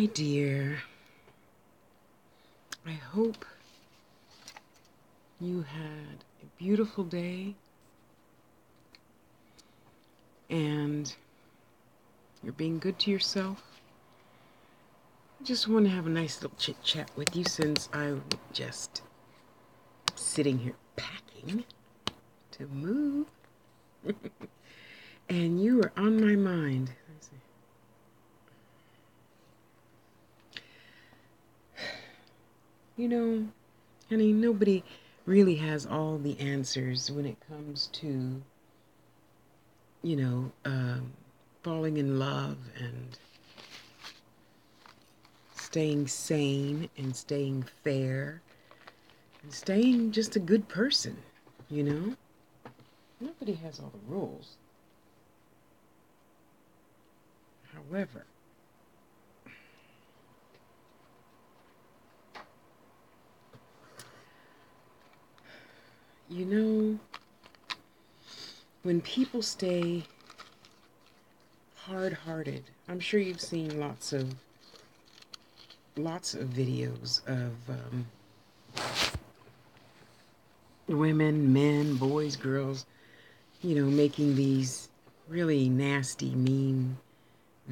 My dear, I hope you had a beautiful day and you're being good to yourself. I just want to have a nice little chit chat with you since I'm just sitting here packing to move. And you are on my mind. You know, honey, nobody really has all the answers when it comes to, you know, falling in love and staying sane and staying fair and staying just a good person, you know? Nobody has all the rules. However, you know, when people stay hard-hearted, I'm sure you've seen lots of videos of women, men, boys, girls, you know, making these really nasty, mean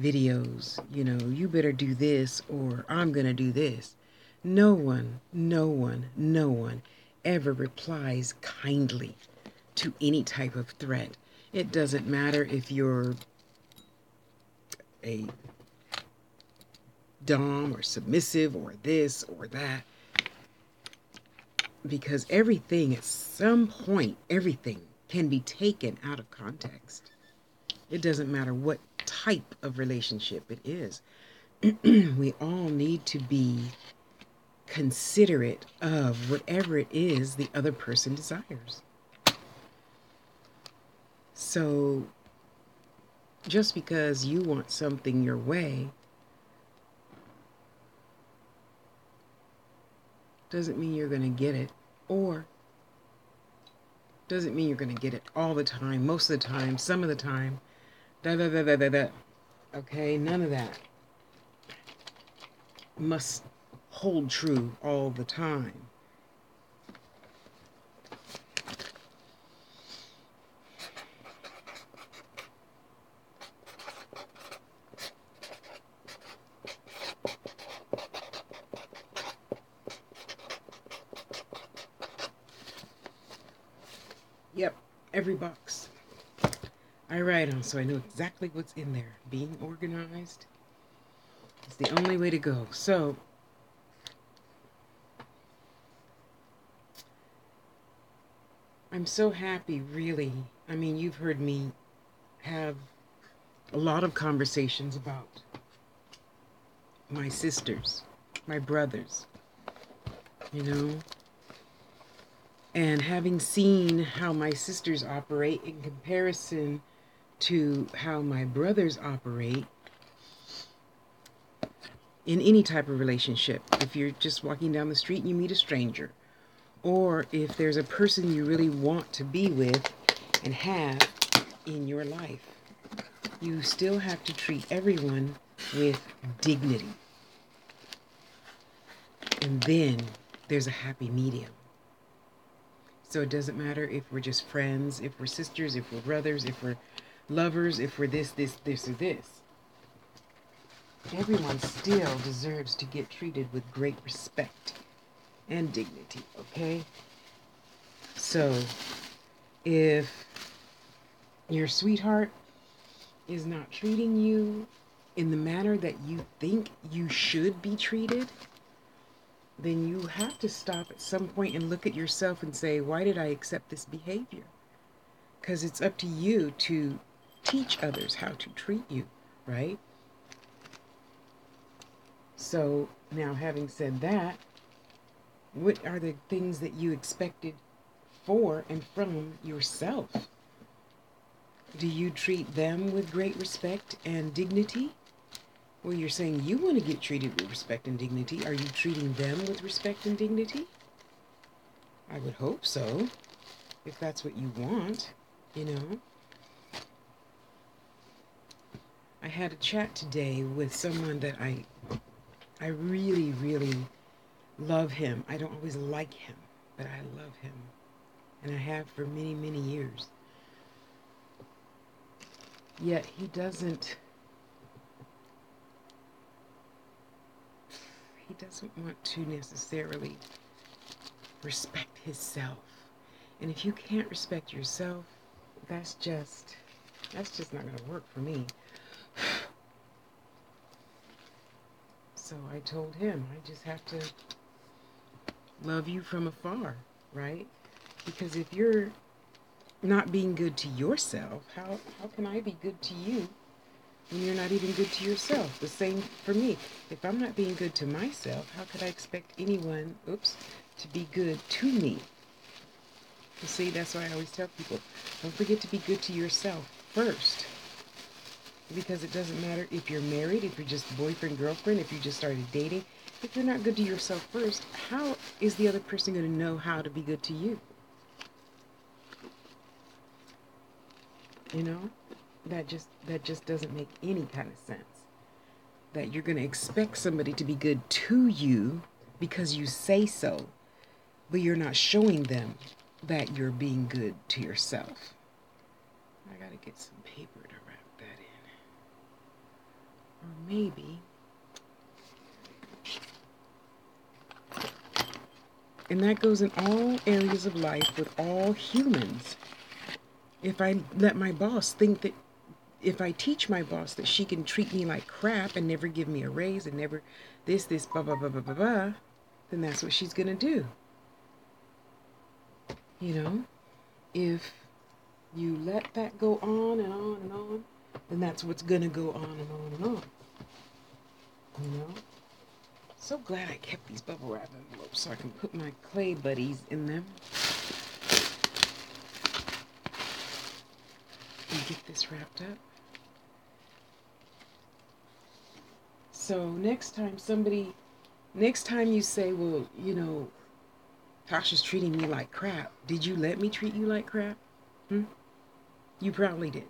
videos. You know, you better do this or I'm gonna do this. No one ever replies kindly to any type of threat. It doesn't matter if you're a dom or submissive or this or that, because everything at some point, everything can be taken out of context. It doesn't matter what type of relationship it is. We all need to be considerate of whatever it is the other person desires. So just because you want something your way doesn't mean you're going to get it, or doesn't mean you're going to get it all the time, most of the time, some of the time. Okay, none of that must hold true all the time. Yep, every box I write on, so I know exactly what's in there. Being organized is the only way to go. So I'm so happy, really. I mean, you've heard me have a lot of conversations about my sisters, my brothers, you know, and having seen how my sisters operate in comparison to how my brothers operate in any type of relationship. If you're just walking down the street and you meet a stranger, or if there's a person you really want to be with and have in your life, you still have to treat everyone with dignity. And then there's a happy medium. So it doesn't matter if we're just friends, if we're sisters, if we're brothers, if we're lovers, if we're this, or this. Everyone still deserves to get treated with great respect and dignity, okay? So if your sweetheart is not treating you in the manner that you think you should be treated, then you have to stop at some point and look at yourself and say, why did I accept this behavior? Because it's up to you to teach others how to treat you, right? So now, having said that, what are the things that you expected for and from yourself? Do you treat them with great respect and dignity? Well, you're saying you want to get treated with respect and dignity. Are you treating them with respect and dignity? I would hope so, if that's what you want, you know. I had a chat today with someone that I I really, really love him. I don't always like him, but I love him. And I have for many, many years. Yet he doesn't want to necessarily respect himself. And if you can't respect yourself, that's just not going to work for me. So I told him, I just have to love you from afar, right? Because if you're not being good to yourself, how can I be good to you when you're not even good to yourself? The same for me. If I'm not being good to myself, how could I expect anyone, to be good to me? You see, that's why I always tell people, don't forget to be good to yourself first. Because it doesn't matter if you're married, if you're just boyfriend, girlfriend, if you just started dating. If you're not good to yourself first, how is the other person going to know how to be good to you? You know, that just doesn't make any kind of sense. That you're going to expect somebody to be good to you because you say so, but you're not showing them that you're being good to yourself. I got to get some paper to wrap that in. Or maybe, and that goes in all areas of life with all humans. If I let my boss think that, if I teach my boss that she can treat me like crap and never give me a raise and never this, blah, blah, blah, blah, blah, blah, then that's what she's going to do. You know, if you let that go on and on and on, then that's what's going to go on and on and on. You know? So glad I kept these bubble wrap envelopes so I can put my clay buddies in them. And get this wrapped up. So next time you say, well, you know, Tasha's treating me like crap. Did you let me treat you like crap? You probably did.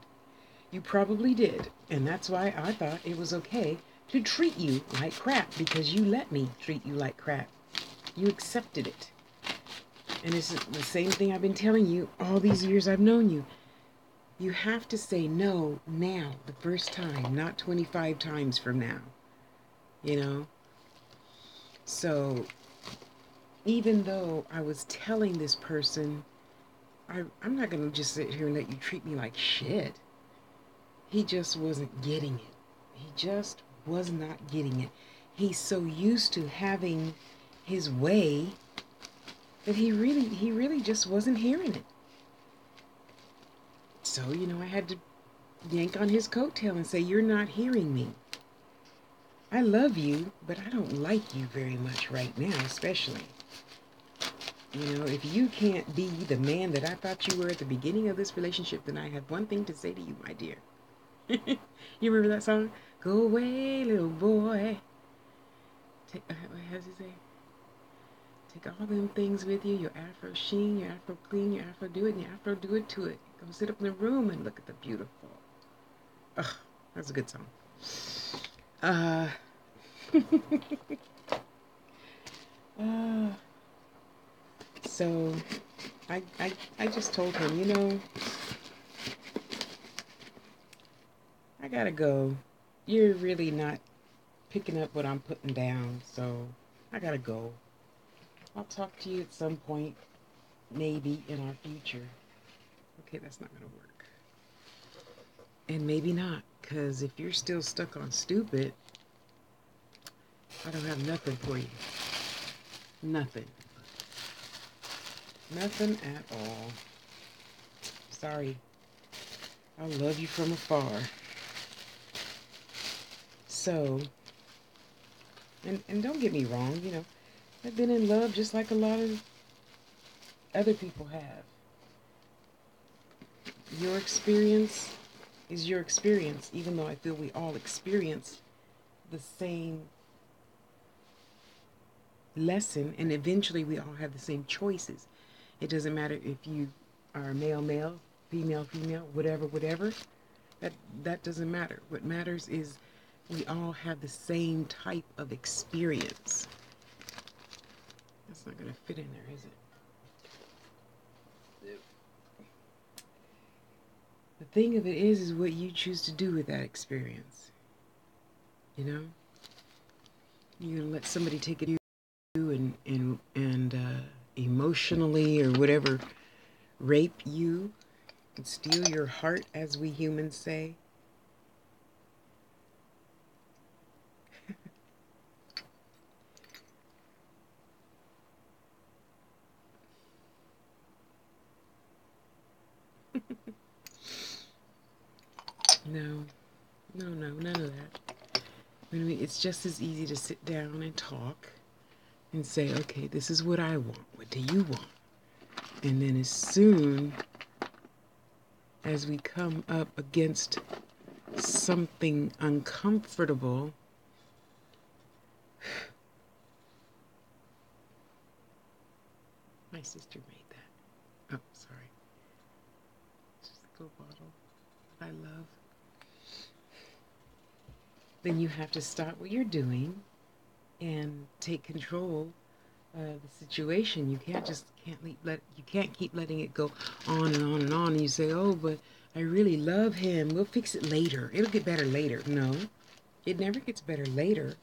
You probably did. And that's why I thought it was okay to treat you like crap, because you let me treat you like crap. You accepted it. And it's the same thing I've been telling you all these years I've known you. You have to say no now, the first time, not 25 times from now. You know? So, even though I was telling this person, I'm not going to just sit here and let you treat me like shit. He just wasn't getting it. He just was not getting it. He's so used to having his way that he really just wasn't hearing it. So, you know, I had to yank on his coattail and say, you're not hearing me. I love you, but I don't like you very much right now, especially. You know, if you can't be the man that I thought you were at the beginning of this relationship, then I have one thing to say to you, my dear. You remember that song? Go away, little boy. How does he say? Take all them things with you, your afro sheen, your afro clean, your afro do it, and your afro do it to it. Go sit up in the room and look at the beautiful. Ugh, that's a good song. So I just told him, you know, I gotta go. You're really not picking up what I'm putting down, so I gotta go. I'll talk to you at some point, maybe in our future. Okay, that's not gonna work. And maybe not, because if you're still stuck on stupid, I don't have nothing for you. Nothing. Nothing at all. Sorry. I love you from afar. So, and don't get me wrong, you know, I've been in love just like a lot of other people have. Your experience is your experience, even though I feel we all experience the same lesson, and eventually we all have the same choices. It doesn't matter if you are male, female, whatever. That doesn't matter. What matters is We all have the same type of experience. That's not going to fit in there, is it? The thing of it is what you choose to do with that experience. You know? You're going to let somebody take it to you and emotionally or whatever rape you and steal your heart, as we humans say. No, none of that. I mean, it's just as easy to sit down and talk and say, okay, this is what I want. What do you want? And then as soon as we come up against something uncomfortable, my sister made that. Oh, sorry. Just a little bottle that I love. Then you have to stop what you're doing and take control of the situation. You can't keep letting it go on and on and on. And you say, oh, but I really love him. We'll fix it later. It'll get better later. No, it never gets better later.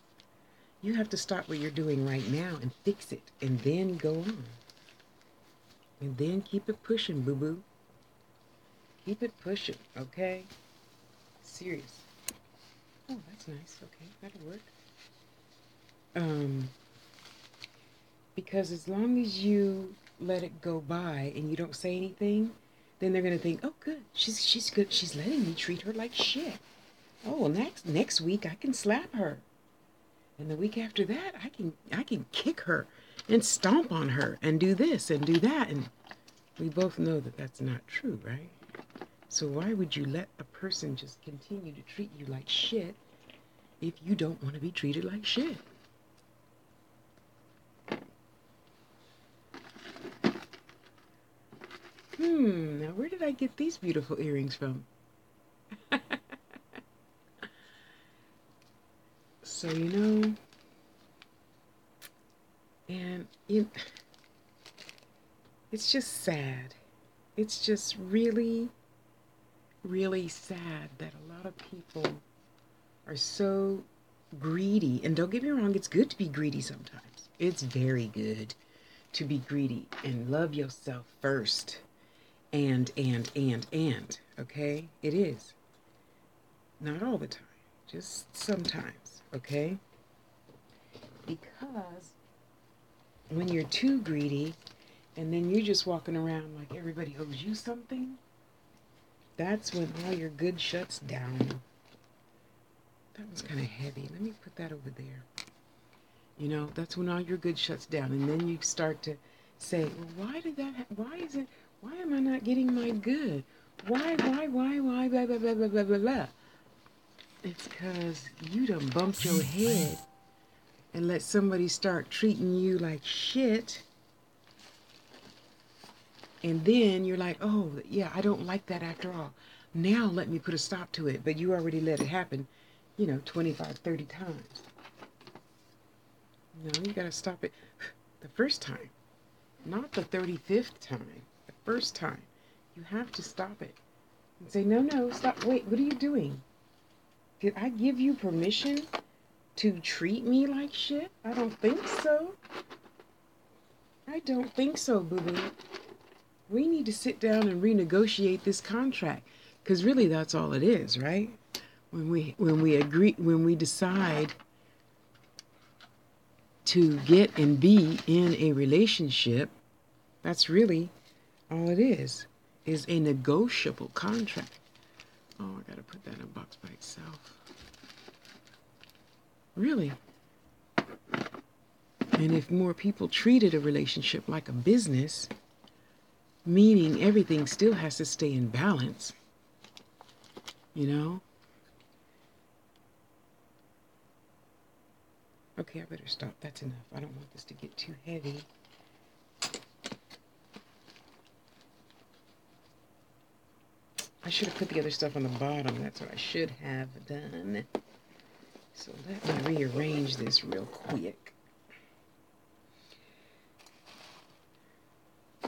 You have to stop what you're doing right now and fix it, and then go on. And then keep it pushing, boo-boo. Keep it pushing, okay? Serious. Oh, that's nice. Okay, that'll work. Because as long as you let it go by and you don't say anything, then they're gonna think, oh, good, she's good. She's letting me treat her like shit. Oh, well, next week I can slap her, and the week after that I can kick her and stomp on her and do this and do that, and we both know that that's not true, right? So why would you let a person just continue to treat you like shit if you don't want to be treated like shit? Now where did I get these beautiful earrings from? So, and it's just sad. It's just really, really sad that a lot of people are so greedy. And don't get me wrong, it's good to be greedy sometimes. It's very good to be greedy and love yourself first. And, okay? It is. Not all the time, just sometimes, okay? Because when you're too greedy and then you're just walking around like everybody owes you something, that's when all your good shuts down. That one's kind of heavy. Let me put that over there. That's when all your good shuts down. And then you start to say, well, why did that why am I not getting my good? Why, blah, blah, blah, blah, blah, blah. It's because you done bumped your head and let somebody start treating you like shit. And then you're like, oh, yeah, I don't like that after all. Now let me put a stop to it. But you already let it happen, 25, 30 times. No, you got to stop it the first time, not the 35th time. The first time. You have to stop it and say, no, stop. Wait, what are you doing? Did I give you permission to treat me like shit? I don't think so. I don't think so, boo-boo. We need to sit down and renegotiate this contract, because really that's all it is, right? When we decide to get and be in a relationship, that's really all it is a negotiable contract. Oh, I gotta put that in a box by itself. Really. And if more people treated a relationship like a business, meaning everything still has to stay in balance, Okay, I better stop. That's enough. I don't want this to get too heavy. I should have put the other stuff on the bottom. That's what I should have done. So let me rearrange this real quick.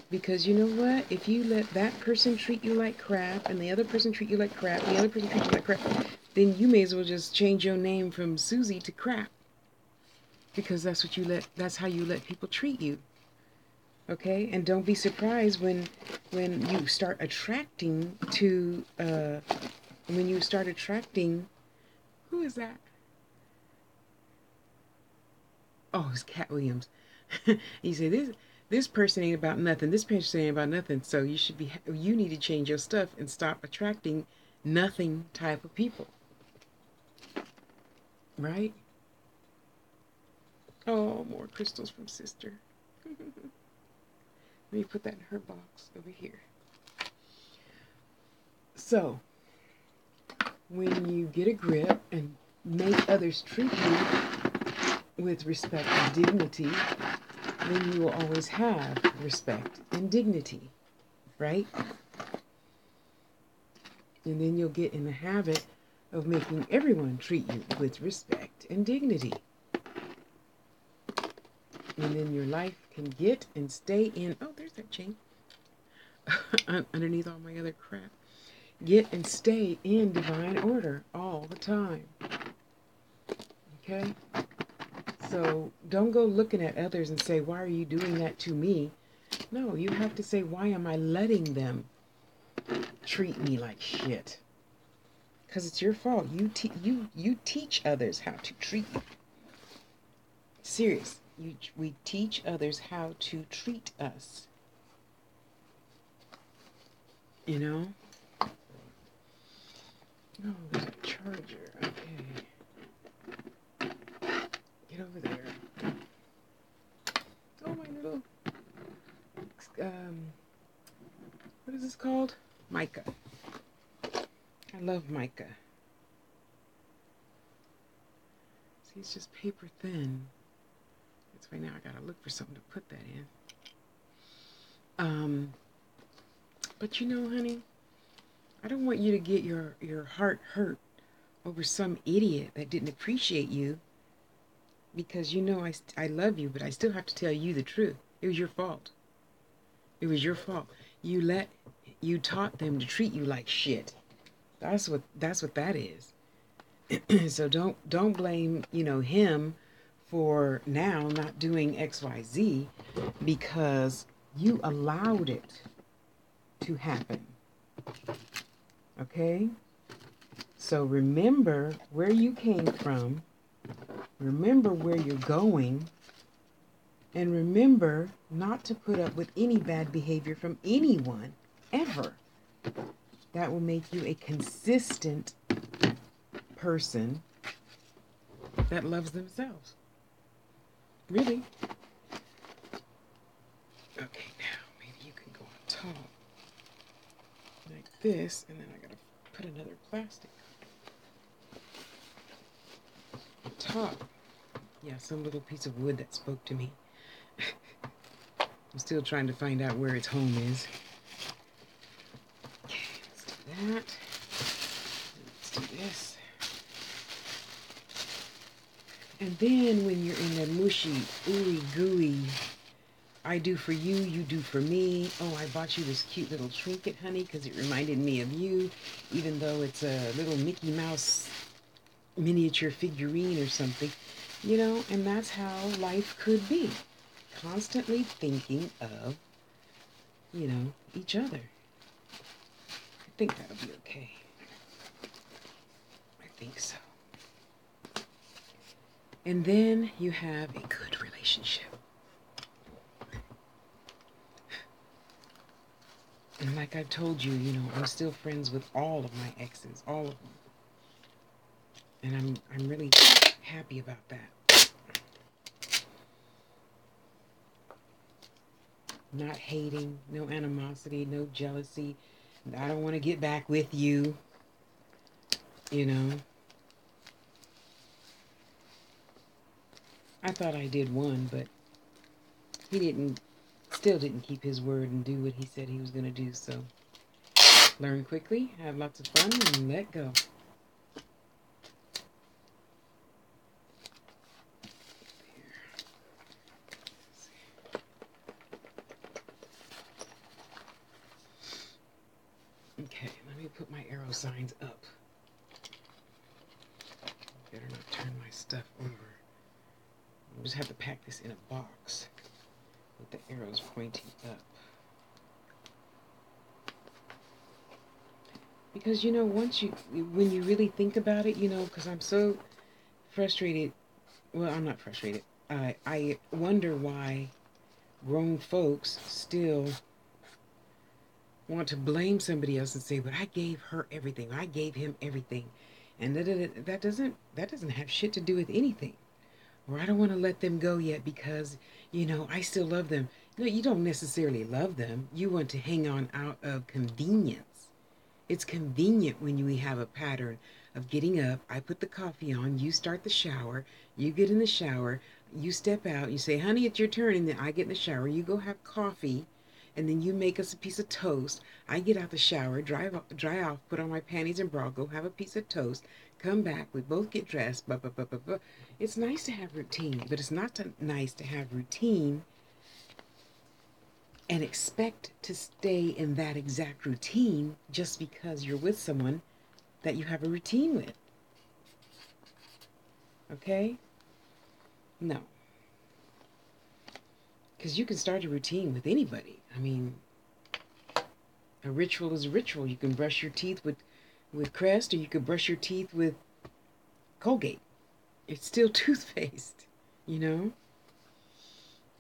Because you know what? If you let that person treat you like crap, and the other person treat you like crap, and the other person treat you like crap, then you may as well just change your name from Susie to crap. Because that's how you let people treat you. Okay? And don't be surprised when you start attracting to who is that? Oh, it's Cat Williams. He said this person ain't about nothing. This person ain't about nothing. So you need to change your stuff and stop attracting nothing type of people. Right? Oh, more crystals from sister. Let me put that in her box over here. So, when you get a grip and make others treat you with respect and dignity, then you will always have respect and dignity, right? And then you'll get in the habit of making everyone treat you with respect and dignity. And then your life can get and stay in, oh, there's that chain, underneath all my other crap. Get and stay in divine order all the time. Okay? So don't go looking at others and say, why are you doing that to me? No, you have to say, why am I letting them treat me like shit? Because it's your fault. You teach others how to treat you. Serious. We teach others how to treat us. You know? Oh, there's a charger. Okay. Get over there. Oh, my little... what is this called? Mica. I love mica. See, it's just paper thin. That's why now I gotta look for something to put that in. But you know, honey, I don't want you to get your heart hurt over some idiot that didn't appreciate you, because you know I love you, but I still have to tell you the truth. It was your fault. It was your fault. You taught them to treat you like shit. That's what that is. So don't blame, him for now not doing XYZ, because you allowed it to happen. Okay? So remember where you came from, remember where you're going, and remember not to put up with any bad behavior from anyone, ever. That will make you a consistent person that loves themselves. Really. Okay, now maybe you can go on top like this, and then I gotta put another plastic on top. Yeah, some little piece of wood that spoke to me. I'm still trying to find out where its home is. Okay, let's do that. Let's do this. And then when you're in that mushy, ooey gooey, I do for you, you do for me. Oh, I bought you this cute little trinket, honey, because it reminded me of you, even though it's a little Mickey Mouse miniature figurine or something, and that's how life could be. Constantly thinking of, each other. I think that'll be okay. I think so. And then you have a good relationship. And like I've told you, I'm still friends with all of my exes, all of them. And I'm really happy about that. Not hating, no animosity, no jealousy. I don't want to get back with you, I thought I did one, but he still didn't keep his word and do what he said he was going to do. So learn quickly, have lots of fun, and let go. me put my arrow signs up. Better not turn my stuff over. I just have to pack this in a box with the arrows pointing up. Because, you know, when you really think about it, you know, because I'm so frustrated. Well, I'm not frustrated. I wonder why grown folks still want to blame somebody else and say, but I gave her everything. I gave him everything. And that doesn't have shit to do with anything. Or I don't want to let them go yet because, you know, I still love them. No, you don't necessarily love them. You want to hang on out of convenience. It's convenient when we have a pattern of getting up. I put the coffee on. You start the shower. You get in the shower. You step out. You say, honey, it's your turn. And then I get in the shower. You go have coffee. And then you make us a piece of toast. I get out the shower, dry off, put on my panties and bra, go have a piece of toast, come back. We both get dressed. Blah, blah, blah, blah, blah. It's nice to have routine, but it's not nice to have routine and expect to stay in that exact routine just because you're with someone that you have a routine with. Okay? No. Because you can start a routine with anybody. I mean, a ritual is a ritual. You can brush your teeth with Crest, or you could brush your teeth with Colgate. It's still toothpaste, you know?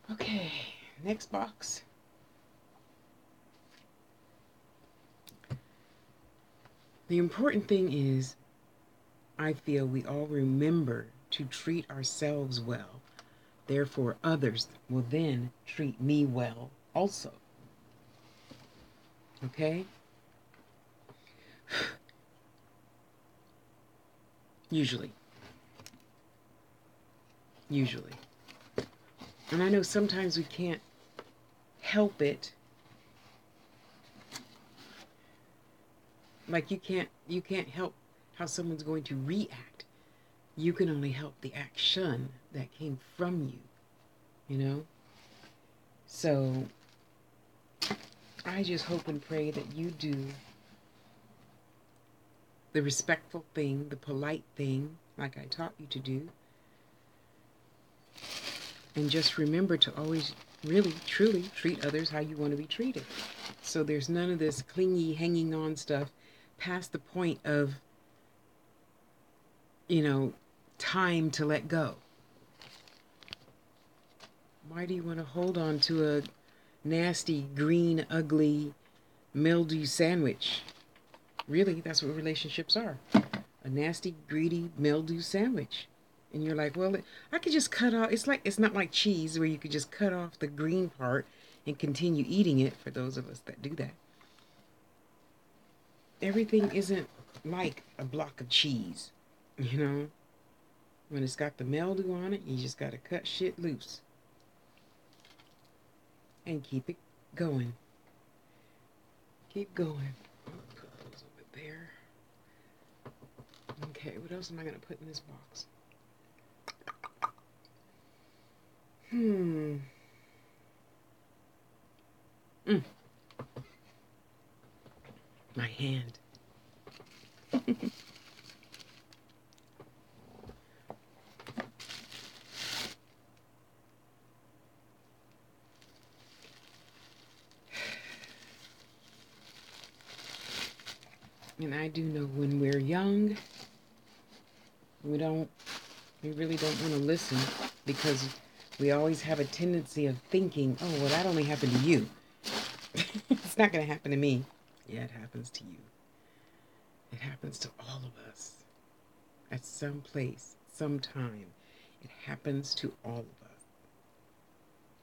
Okay, next box. The important thing is, I feel we all remember to treat ourselves well. Therefore, others will then treat me well also. Okay? Usually. And I know sometimes we can't help it. Like you can't help how someone's going to react. You can only help the action that came from you, you know? So I just hope and pray that you do the respectful thing, the polite thing, like I taught you to do. And just remember to always really, truly treat others how you want to be treated. So there's none of this clingy, hanging on stuff past the point of, you know, time to let go. Why do you want to hold on to a nasty, green, ugly, mildew sandwich? Really, that's what relationships are. A nasty, greedy, mildew sandwich. And you're like, well, I could just cut off. It's not like cheese where you could just cut off the green part and continue eating it, for those of us that do that. Everything isn't like a block of cheese, you know? When it's got the mildew on it, you just got to cut shit loose and keep it going. Keep going. Put those over there. Okay, what else am I going to put in this box? My hand. And I do know when we're young, we really don't want to listen, because we always have a tendency of thinking, oh, well, that only happened to you. It's not going to happen to me. Yeah, it happens to you. It happens to all of us. At some place, sometime, it happens to all of us.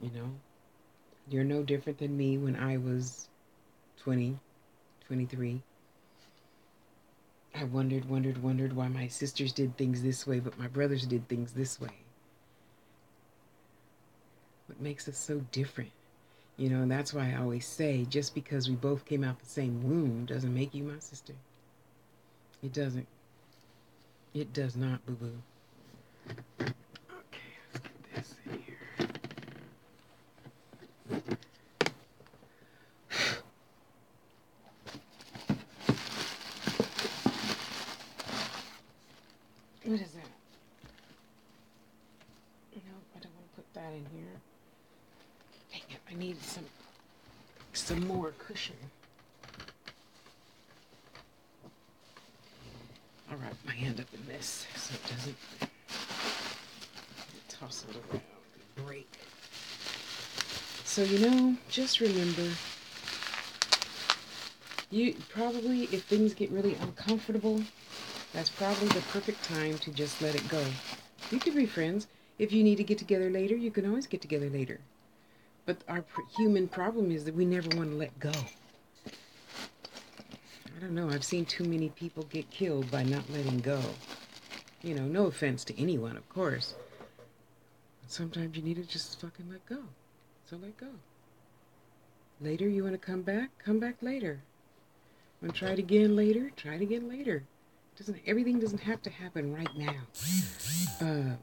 You know? You're no different than me when I was 20, 23. I wondered why my sisters did things this way, but my brothers did things this way. What makes us so different? You know, and that's why I always say, just because we both came out the same womb doesn't make you my sister. It doesn't. It does not, boo-boo. Okay, let's get this in here. What is that? Nope, I don't want to put that in here. Dang it, I need some more cushion. I'll wrap my hand up in this so it doesn't toss it around and break. So, just remember, you probably, if things get really uncomfortable, that's probably the perfect time to just let it go. You could be friends. If you need to get together later, you can always get together later. But our human problem is that we never want to let go. I don't know. I've seen too many people get killed by not letting go. No offense to anyone, of course. But sometimes you need to just fucking let go. So let go. Later, you want to come back? Come back later. Want to try it again later? Try it again later. Everything doesn't have to happen right now.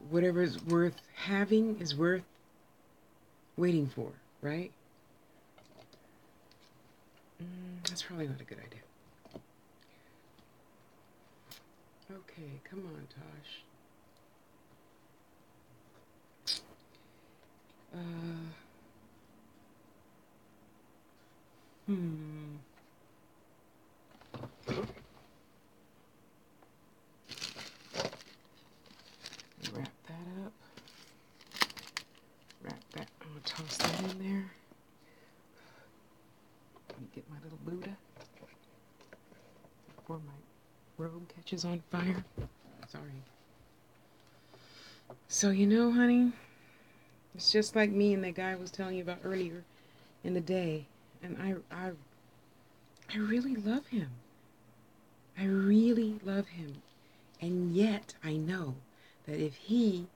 Whatever is worth having is worth waiting for, right? That's probably not a good idea. Okay, come on, Tosh. Wrap that up. I'm gonna toss that in there. Let me get my little Buddha before my robe catches on fire. Sorry. So honey, it's just like me and that guy I was telling you about earlier in the day, and I really love him. I really love him, and yet I know that if he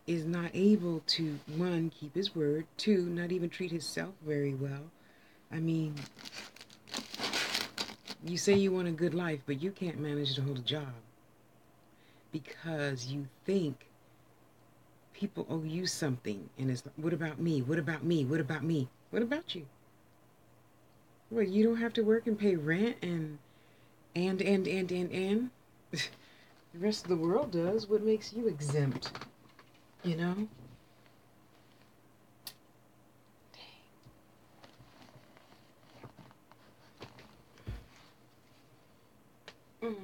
is not able to, one, keep his word, two, not even treat himself very well. I mean, you say you want a good life, but you can't manage to hold a job because you think people owe you something, and it's like, what about me? What about me? What about me? What about you? Well, you don't have to work and pay rent and the rest of the world does. What makes you exempt? Dang. I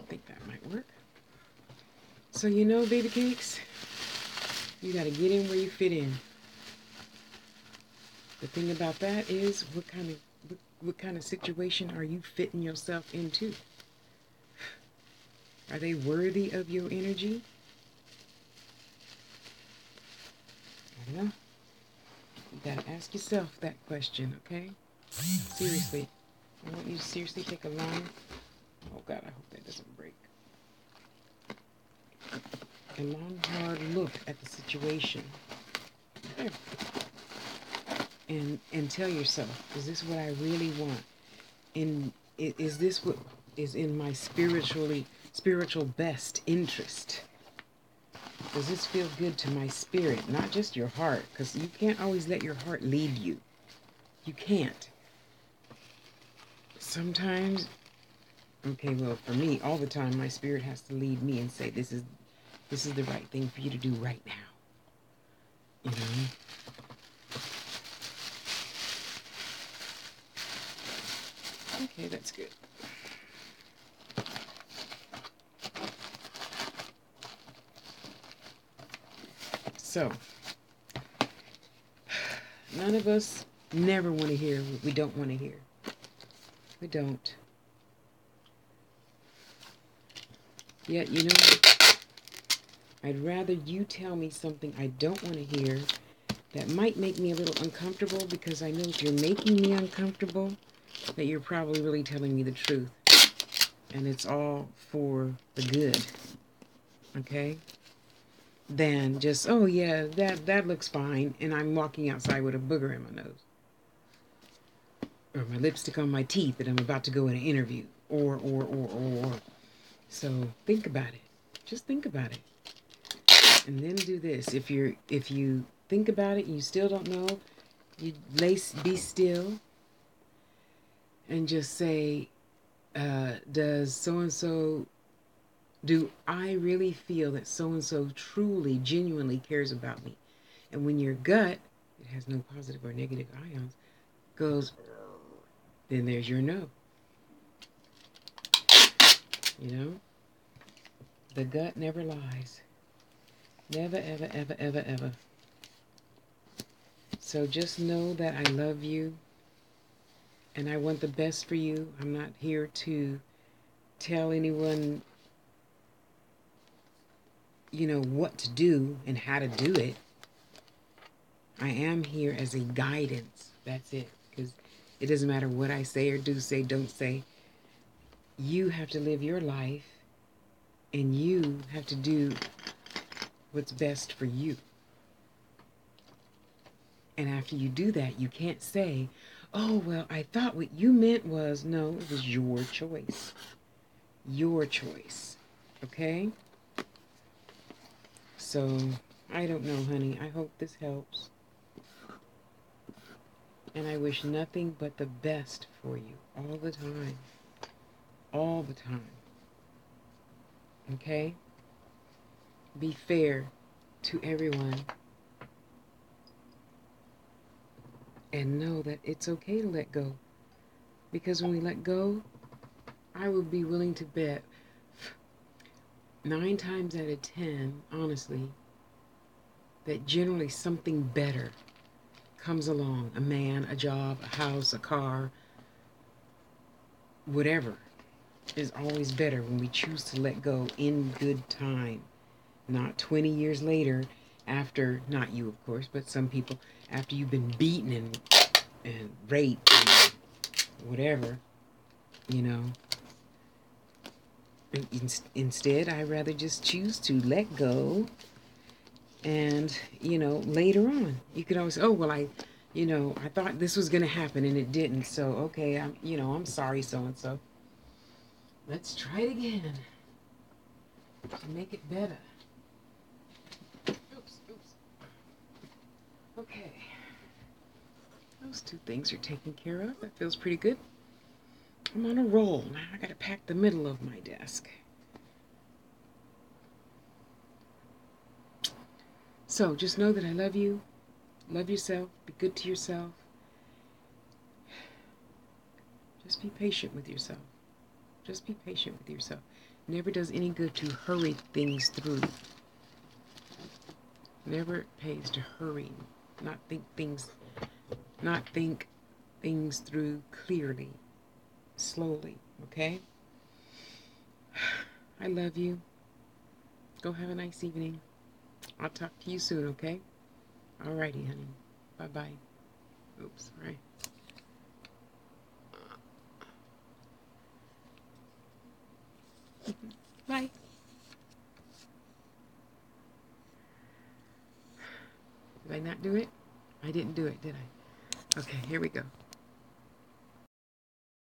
think that might work. So baby cakes, you gotta get in where you fit in. The thing about that is, what kind of situation are you fitting yourself into? Are they worthy of your energy? I don't know. You gotta ask yourself that question, okay? Seriously. I want you to seriously take a long, oh God, I hope that doesn't break. A long, hard look at the situation. There. And tell yourself, is this what I really want? And is this what is in my spiritual best interest? Does this feel good to my spirit, not just your heart? Because you can't always let your heart lead you. You can't. Sometimes, okay, well, for me, all the time, my spirit has to lead me and say, this is the right thing for you to do right now. Okay, that's good. So, none of us never want to hear what we don't want to hear. We don't. Yet, I'd rather you tell me something I don't want to hear that might make me a little uncomfortable, because I know if you're making me uncomfortable, that you're probably really telling me the truth. And it's all for the good. Okay? Than just, oh yeah, that looks fine, and I'm walking outside with a booger in my nose. Or my lipstick on my teeth that I'm about to go in an interview. Or. So think about it. Just think about it. And then do this. If you think about it and you still don't know, you be still and just say, Does so and so, do I really feel that so and so truly, genuinely cares about me? And when your gut, it has no positive or negative ions, goes, then there's your no. You know, the gut never lies. Never, ever, ever, ever, ever. So just know that I love you and I want the best for you. I'm not here to tell anyone, what to do and how to do it. I am here as a guidance. That's it. Because it doesn't matter what I say or do say, don't say. You have to live your life and you have to do what's best for you. And after you do that, you can't say, oh, well, I thought what you meant was, no, it was your choice. Your choice. Okay? So, I don't know, honey. I hope this helps. And I wish nothing but the best for you all the time. All the time. Okay? Be fair to everyone. And know that it's okay to let go. Because when we let go, I would be willing to bet 9 times out of 10, honestly, that generally something better comes along. A man, a job, a house, a car, whatever is always better when we choose to let go in good time. Not 20 years later after, not you of course, but some people, after you've been beaten and raped and whatever, you know. Instead, I rather just choose to let go. And, later on, you could always, oh, well, I thought this was going to happen and it didn't. So, okay, I'm sorry, so-and-so. Let's try it again to make it better. Oops. Okay. Those 2 things are taken care of. That feels pretty good. I'm on a roll. Now I got to pack the middle of my desk. So just know that I love you. Love yourself. Be good to yourself. Just be patient with yourself. Just be patient with yourself. Never does any good to hurry things through. Never pays to hurry. Not think things through clearly. Slowly. Okay? I love you. Go have a nice evening. I'll talk to you soon, okay? Alrighty, honey. Bye-bye. Oops, right. Bye. Did I not do it? I didn't do it, did I? Okay, here we go.